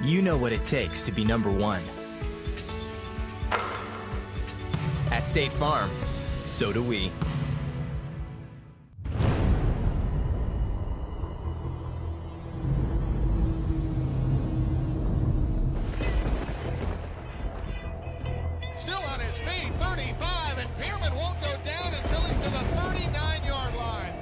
You know what it takes to be #1. At State Farm, so do we. Still on his feet, 35, and Peerman won't go down until he's to the 39-yard line.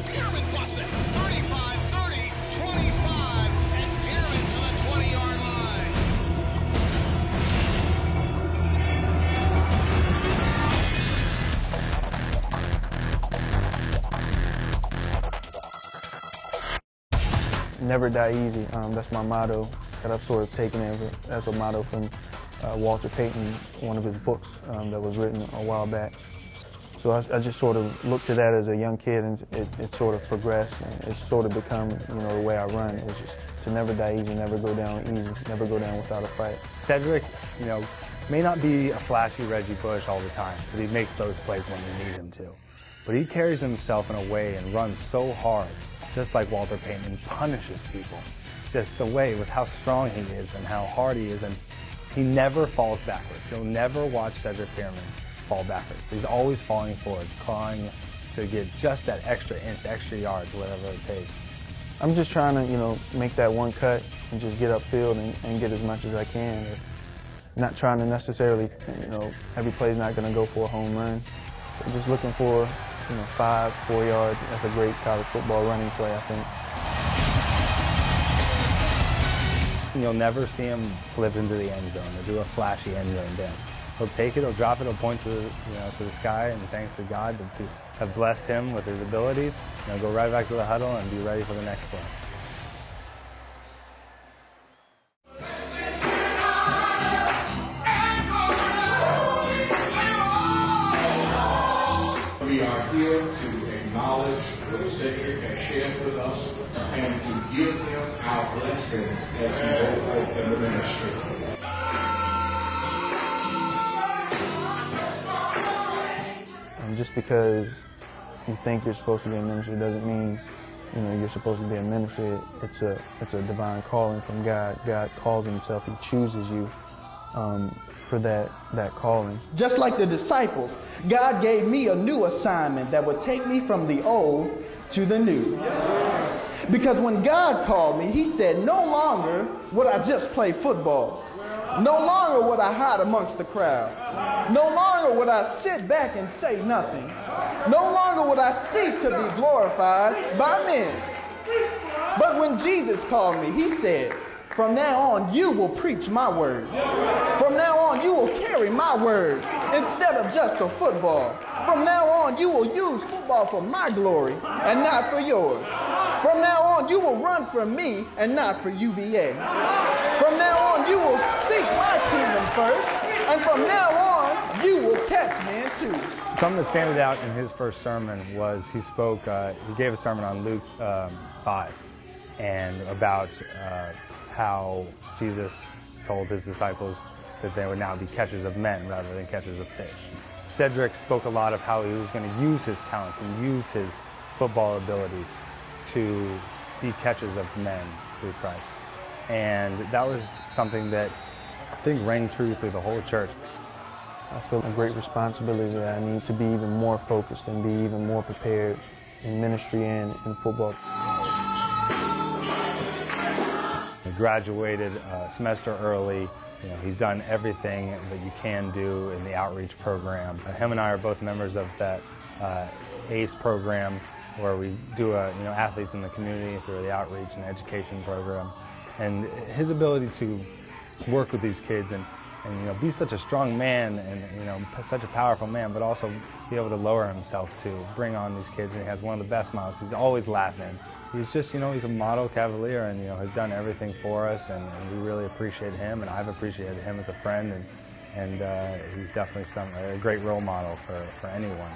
Peerman busts it, 35, 30, 25, and Peerman to the 20-yard line. Never die easy. That's my motto that I've sort of taken as a motto from Walter Payton, one of his books that was written a while back. So I just sort of looked at that as a young kid, and it sort of progressed, and it's sort of become, the way I run. It was just to never die easy, never go down easy, never go down without a fight. Cedric, may not be a flashy Reggie Bush all the time, but he makes those plays when you need him to. But he carries himself in a way and runs so hard, just like Walter Payton, punishes people. Just the way with how strong he is and how hard he is, and he never falls backwards. You'll never watch Cedric Peerman fall backwards. He's always falling forward, clawing to get just that extra inch, extra yards, whatever it takes. I'm just trying to, make that one cut and just get upfield and get as much as I can. Not trying to necessarily, every play's not going to go for a home run. But just looking for 5, 4 yards. That's a great college football running play, I think. You'll never see him flip into the end zone or do a flashy end zone dance. He'll take it, he'll drop it, he'll point to the sky, and thanks to God to have blessed him with his abilities. Go right back to the huddle and be ready for the next play. We are here to acknowledge what Cedric has shared with us and to give him our blessings as he goes forth in the ministry. And just because you think you're supposed to be a minister doesn't mean you're supposed to be a minister. It's a divine calling from God. God calls himself. He chooses you for that calling. Just like the disciples, God gave me a new assignment that would take me from the old to the new. Because when God called me, he said, no longer would I just play football. No longer would I hide amongst the crowd. No longer would I sit back and say nothing. No longer would I seek to be glorified by men. But when Jesus called me, he said, from now on, you will preach my word. From now on, you will carry my word instead of just a football. From now on, you will use football for my glory and not for yours. From now on, you will run for me and not for UVA. From now on, you will seek my kingdom first, and from now on, you will catch men too. Something that stands out in his first sermon was he gave a sermon on Luke 5 and about how Jesus told his disciples that they would now be catchers of men rather than catchers of fish. Cedric spoke a lot of how he was going to use his talents and use his football abilities to be catchers of men through Christ. And that was something that I think rang true through the whole church. I feel a great responsibility that I need to be even more focused and be even more prepared in ministry and in football. He graduated a semester early. He's done everything that you can do in the outreach program. Him and I are both members of that ACE program, where we do athletes in the community through the outreach and education program. And his ability to work with these kids and be such a strong man and such a powerful man, but also be able to lower himself to bring on these kids. And he has one of the best smiles. He's always laughing. He's just he's a model Cavalier, and has done everything for us, and we really appreciate him, and I've appreciated him as a friend, and he's definitely a great role model for anyone.